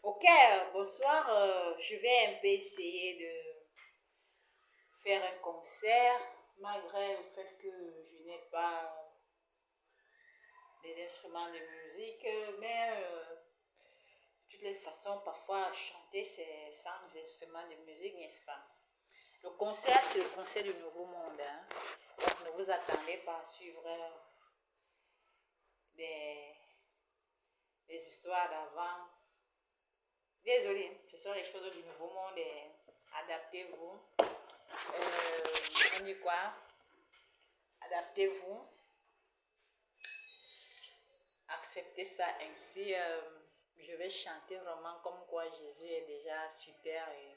Ok, bonsoir. Je vais un peu essayer de faire un concert, malgré le fait que je n'ai pas des instruments de musique, mais de toutes les façons, parfois chanter, c'est sans instruments de musique, n'est-ce pas? Le concert, c'est le concert du Nouveau Monde, hein. Donc, ne vous attendez pas à suivre des, des histoires d'avant. Désolée, ce sont les choses du Nouveau Monde et adaptez-vous. On dit quoi? Adaptez-vous. Acceptez ça ainsi. Je vais chanter vraiment comme quoi Jésus est déjà super et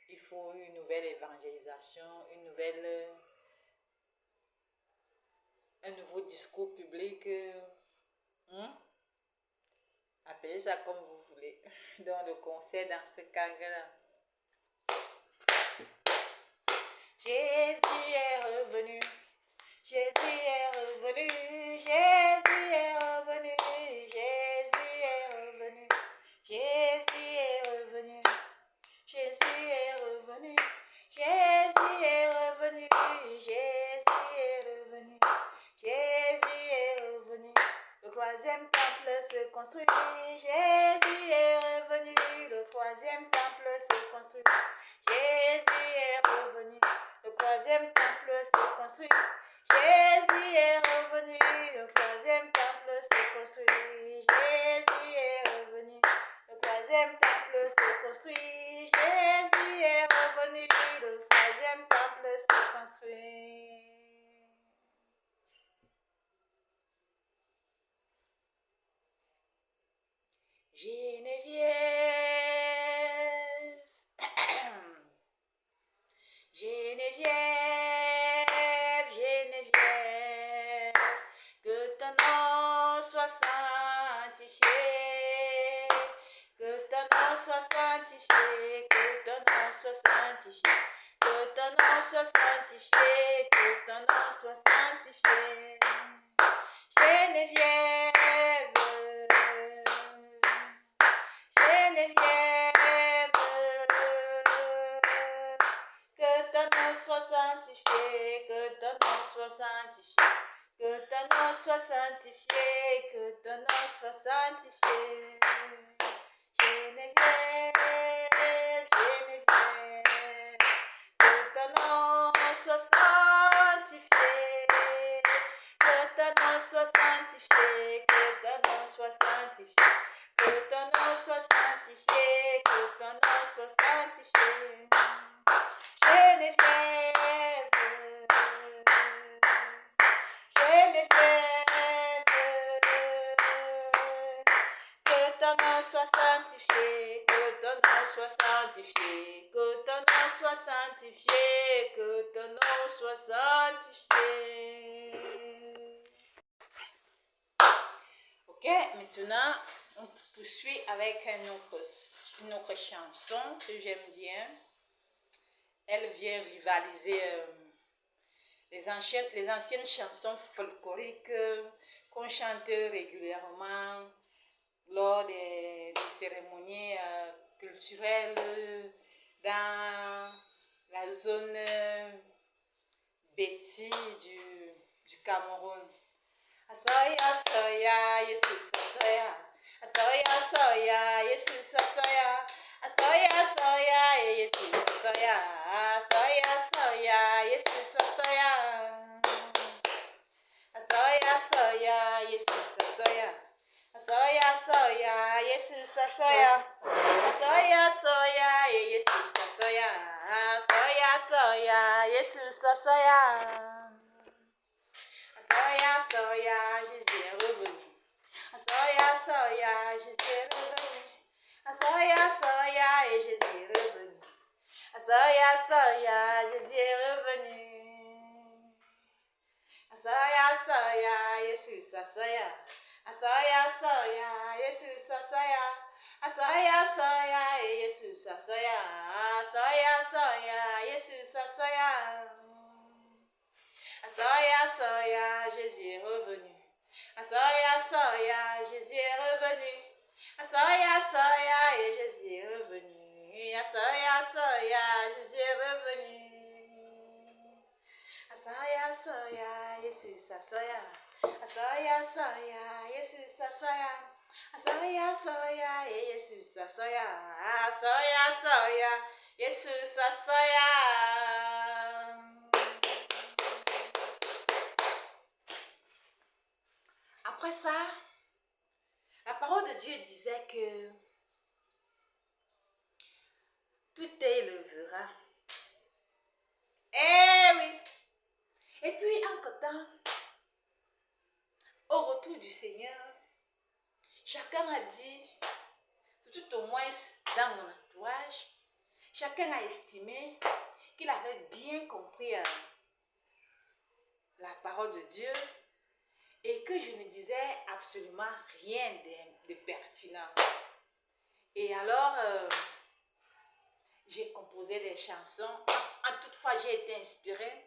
il faut une nouvelle évangélisation, un nouveau discours public. Appelez ça comme vous voulez. Dans le concert, dans ce cadre-là. Jésus est revenu. Jésus est revenu. Jésus est revenu. Jésus est revenu. Jésus est revenu. Jésus est revenu. Jésus est revenu. Jésus est revenu. Jésus est revenu. Le troisième temple se construit. Jésus est revenu. Le troisième temple se construit. Jésus est revenu. Le troisième temple se construit. Jésus est revenu. Le troisième temple se construit. Jésus est revenu. Le troisième temple se construit. Jésus est revenu. Le troisième temple se construit. Geneviève, Geneviève, Geneviève, que ton nom soit sanctifié, que ton nom soit sanctifié, que ton nom soit sanctifié, que ton nom soit sanctifié, que ton nom soit sanctifié. Geneviève, Geneviève, que ton nom soit sanctifié, que ton nom soit sanctifié, que ton nom soit sanctifié, que ton nom soit sanctifié. Geneviève, Geneviève, que ton nom soit sanctifié, que ton nom soit sanctifié, que ton nom soit sanctifié. Que ton nom soit sanctifié, que ton nom soit sanctifié. Geneviève, Geneviève, que ton nom soit sanctifié, que ton nom soit sanctifié, que ton nom soit sanctifié, que ton nom soit sanctifié. Ok, maintenant on poursuit avec une autre chanson que j'aime bien. Elle vient rivaliser les anciennes chansons folkloriques qu'on chante régulièrement lors des cérémonies culturelles dans la zone Béti du Cameroun. Asoya, asoya, Jesus, asoya. Asoya, asoya, Jesus, asoya. Asoya, asoya, Jesus, asoya. Asoya, asoya, Jesus, asoya. Asoya, asoya, Jesus, asoya. Asoya, asoya, Jesus, asoya. Asoya, asoya, Jesus, asoya. Asoya, asoya, Jesus, asoya. Asoya, asoya, Jésus est revenu. Asoya, asoya, Jésus est revenu. Asoya, asoya, et Jésus est revenu. Asoya, asoya, Jésus est revenu. Asoya, asoya, Jésus, asoya. Asoya, asoya, Jésus, asoya. Asoya, asoya, et Jésus, asoya. Asoya, asoya, Jésus, asoya. Asoya, asoya, Jésus est revenu. Asoya, asoya, Jésus est revenu. Asoya, asoya, et Jesus asoya. Asoya, asoya, Jesus asoya. Asoya, asoya, Jesus asoya. Asoya, asoya, Jesus asoya. Après ça, la parole de Dieu disait que tout élevera. Eh oui. Et puis, entre-temps, au retour du Seigneur, chacun a dit, tout au moins dans mon entourage, chacun a estimé qu'il avait bien compris la parole de Dieu et que je ne disais absolument rien de pertinent. Et alors, j'ai composé des chansons. Toutefois, j'ai été inspirée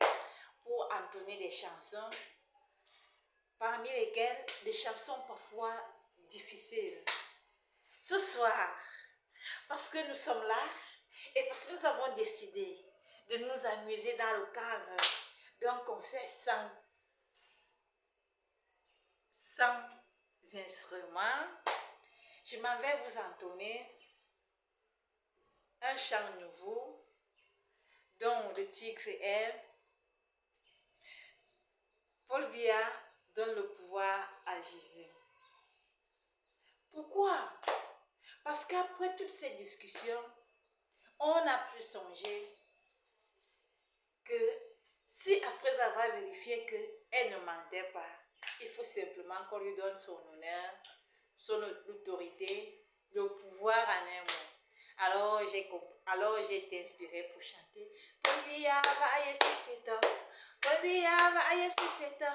pour entonner des chansons, parmi lesquelles des chansons parfois difficiles. Ce soir, parce que nous sommes là et parce que nous avons décidé de nous amuser dans le cadre d'un concert sans instruments, je m'en vais vous entonner un chant nouveau dont le titre est Paul Biya donne le pouvoir à Jésus. Pourquoi? Parce qu'après toutes ces discussions, on a pu songer que si après avoir vérifié qu'elle ne mentait pas, il faut simplement qu'on lui donne son honneur, son autorité, le pouvoir en un mot. Alors j'ai été inspirée pour chanter. Paul Biya va Yesusita, Paul Biya va Yesusita,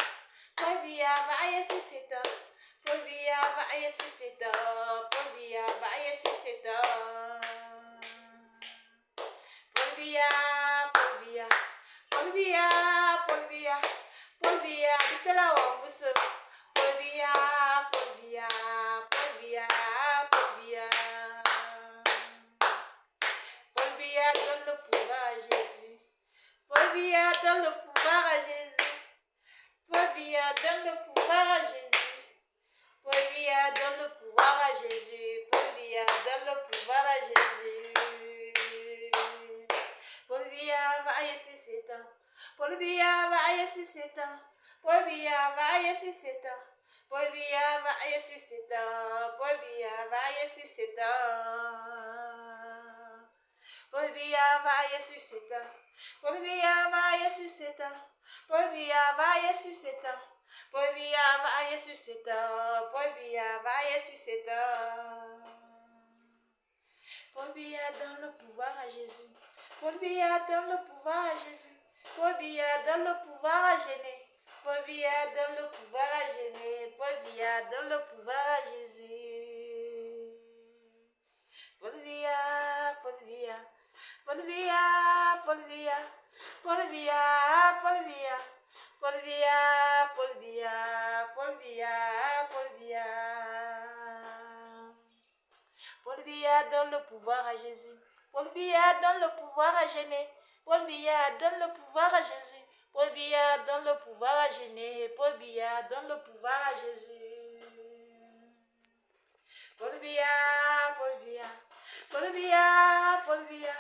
Paul Biya va Yesusita, Paul Biya va Yesusita, Paul Biya va Yesusita. Paul Biya, Paul Biya, Paul Biya, Paul Biya, Paul Biya, ditela wambuso. Paul Biya, Paul Biya, Paul Biya, Paul Biya. Paul Biya donne le pouvoir à Jésus. Paul Biya donne le pouvoir à Jésus. Paul Biya donne le pouvoir à Jésus. Paul Biya donne le pouvoir à Jésus. Paul Biya donne le pouvoir à Jésus. Paul Biya va Yesusita. Paul Biya va Yesusita. Paul Biya va Yesusita. Paul Biya va Yesusita. Paul Biya va Yesusita. Paul Biya va Yesusita. Paul Biya va Yesusita. Paul Biya va Yesusita. Paul Biya va Yesusita. Paul Biya va Yesusita. Paul Biya donne le pouvoir à Jésus. Paul Biya donne le pouvoir à Jésus. Paul Biya donne le pouvoir à gêner. Paul Biya donne le pouvoir à gêner. Paul Biya donne le pouvoir à Jésus. Paul Biya, Paul Biya, Paul Biya, Paul Biya, Paul Biya, Paul Biya, Paul Biya, Paul Biya, Paul Biya, Paul Biya. Paul Biya donne le pouvoir à Jésus. Paul Biya donne le pouvoir à gêner. Paul Biya donne le pouvoir à Jésus. Paul Biya donne le pouvoir à gêner. Paul Biya donne le pouvoir à Jésus. Paul Biya, Paul Biya, Paul Biya, Paul Biya,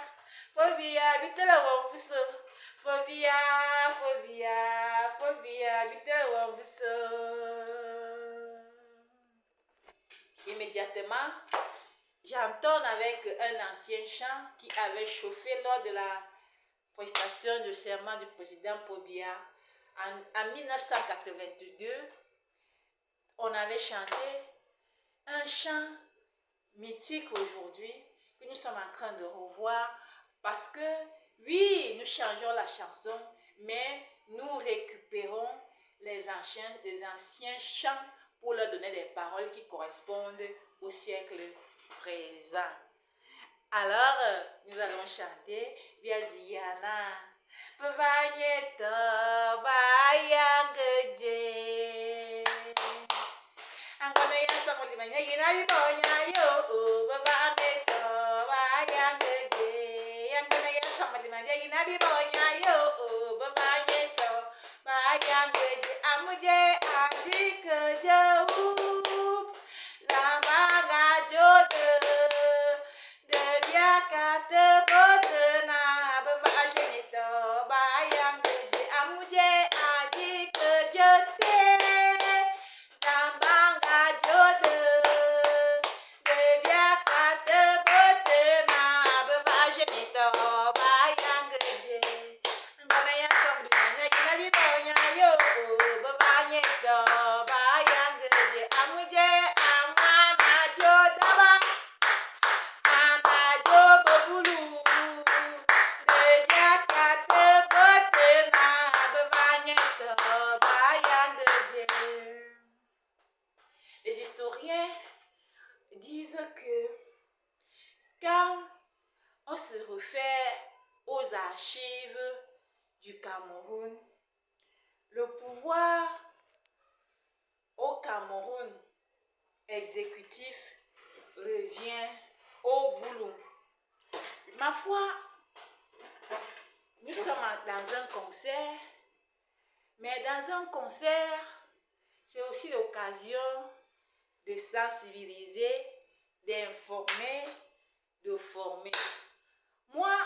Paul Biya, bitela wambuso. Paul Biya, Paul Biya, Paul Biya, bitela wambuso. Immédiatement, j'entonne avec un ancien chant qui avait chauffé lors de la prestation de serment du président Paul Biya. En 1982, on avait chanté un chant mythique aujourd'hui que nous sommes en train de revoir parce que, oui, nous changeons la chanson, mais nous récupérons les anciens chants pour leur donner des paroles qui correspondent au siècle présent. Alors, nous allons chanter Biaziana Bavagneto Bayangeje. Angona yasa mulimanya yinabi bonya yo Bavagneto Bayangeje. Angona yasa mulimanya yinabi bonya yo Bavagneto Bayangudi Amuje Ajika Jau Zamanga Jode de Diakate Botena Babajanito Bayangudi Amuje Ajika Jote Zamanga Jode de Diakate Botena Babajanito Bayangudi Banaya Samdina Yinabibonya Yo Babanyito Bayangudi Amuje Amana Jodaba Ana Jobulu de Diakate Botena Babanyito Bayangudi. Les historiens disent que quand on se réfère aux archives du Cameroun, le pouvoir au Cameroun exécutif revient au boulot. Ma foi, nous sommes dans un concert, mais dans un concert, c'est aussi l'occasion de sensibiliser, d'informer, de former. Moi,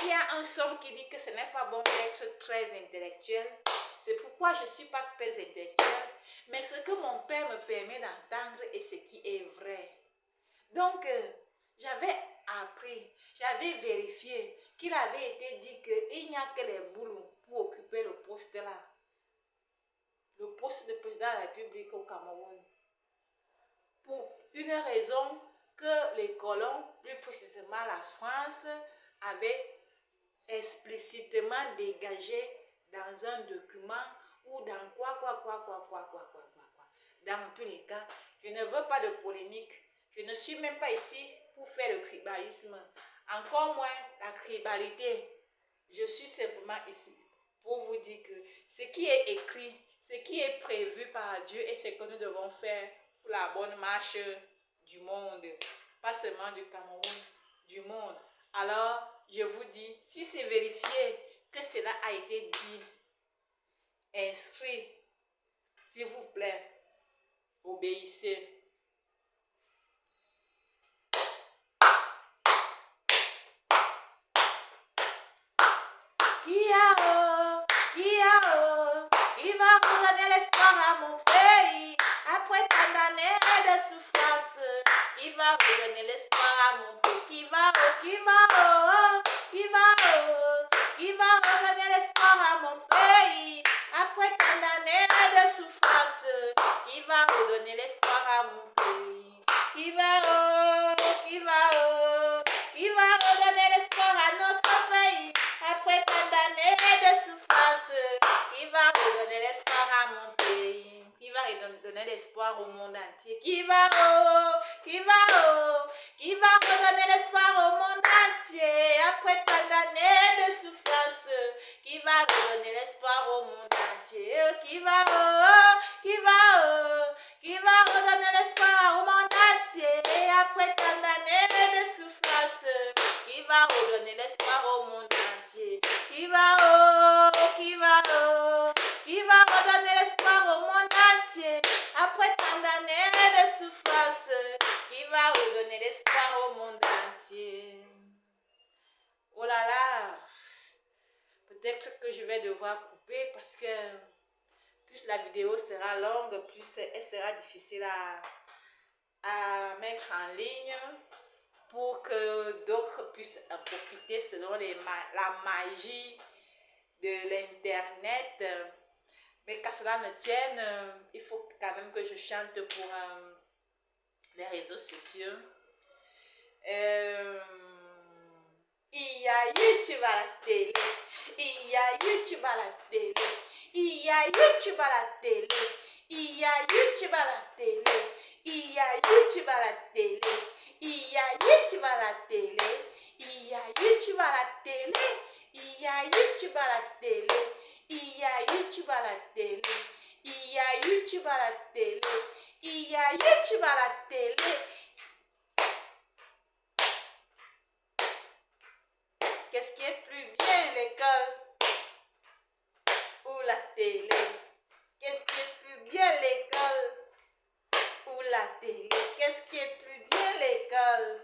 il y a un somme qui dit que ce n'est pas bon d'être très intellectuel. C'est pourquoi je ne suis pas très intellectuel. Mais ce que mon père me permet d'entendre est ce qui est vrai. Donc, j'avais appris, j'avais vérifié qu'il avait été dit qu'il n'y a que les boulots pour occuper le poste là. Le poste de président de la République au Cameroun. Pour une raison que les colons, plus précisément la France, avaient explicitement dégagé dans un document ou dans quoi. Dans tous les cas, je ne veux pas de polémique. Je ne suis même pas ici pour faire le tribalisme. Encore moins la tribalité. Je suis simplement ici pour vous dire que ce qui est écrit, ce qui est prévu par Dieu et ce que nous devons faire pour la bonne marche du monde. Pas seulement du Cameroun, du monde. Alors, je vous dis, si c'est vérifié que cela a été dit, inscrit, s'il vous plaît, obéissez. Qui va redonner l'espoir à mon pays après tant d'années de souffrance. Qui va redonner l'espoir à mon pays? Qui va redonner l'espoir à mon pays après tant d'années de souffrance. Qui va redonner l'espoir à mon pays? Qui va redonner l'espoir à notre pays après tant d'années de souffrance? Qui va redonner l'espoir à mon pays? Qui va redonner l'espoir au monde entier? Qui va redonner l'espoir au monde entier après tant d'années de souffrance? Qui va redonner l'espoir au monde entier? Qui va redonner l'espoir au monde entier après tant d'années de souffrance? Qui va redonner l'espoir au monde entier? Qui va redonner l'espoir au monde entier après tant d'années de souffrance? Qui va redonner l'espoir au monde entier? Oh là là, peut-être que je vais devoir couper parce que plus la vidéo sera longue, plus elle sera difficile à mettre en ligne pour que d'autres puissent en profiter selon la magie de l'internet. Mais qu'à cela ne tienne, il faut quand même que je chante pour les réseaux sociaux. Il y a YouTube à la télé, il y a YouTube à la télé, il y a YouTube à la télé, il y a YouTube à la télé, il y a YouTube à la télé, il y a YouTube à la télé, il y a YouTube à la télé, il y a YouTube à la télé, il y a YouTube à la télé, il y a YouTube à la télé, il y a YouTube à la télé. Qu'est-ce qui est plus bien, l'école ou la télé? Qu'est-ce qui est plus bien, l'école ou la télé? Qu'est-ce qui est plus bien, l'école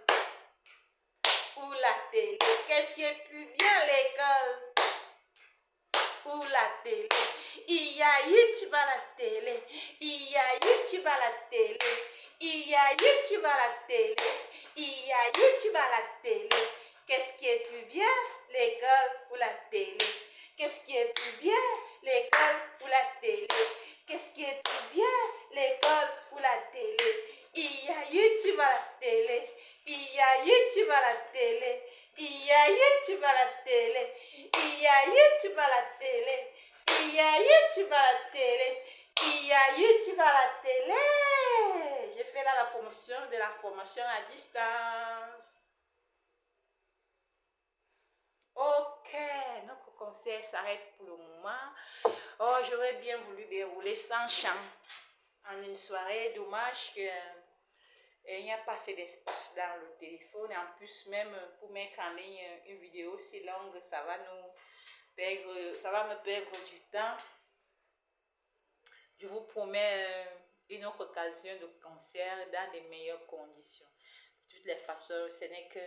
ou la télé? Qu'est-ce qui est plus bien, l'école ou la télé? Il y a YouTube à la télé. Il y a YouTube à la télé. Il y a YouTube à la télé. Il y a YouTube à la télé. Qu'est-ce qui est plus bien, l'école ou la télé? Qu'est-ce qui est plus bien, l'école ou la télé? Qu'est-ce qui est plus bien, l'école ou la télé? Il y a YouTube à la télé. Il y a YouTube à la télé. Il y a YouTube à la télé. Il y a YouTube à la télé. Il y a YouTube à la télé. Il y a YouTube à la télé. Je fais là la promotion de la formation à distance. Ok, notre concert s'arrête pour le moment. Oh, j'aurais bien voulu dérouler sans chant en une soirée. Dommage qu'il n'y a pas assez d'espace dans le téléphone. Et en plus, même pour mettre en ligne une vidéo si longue, ça va me perdre du temps. Je vous promets une autre occasion de concert dans les meilleures conditions. De toutes les façons, ce n'est que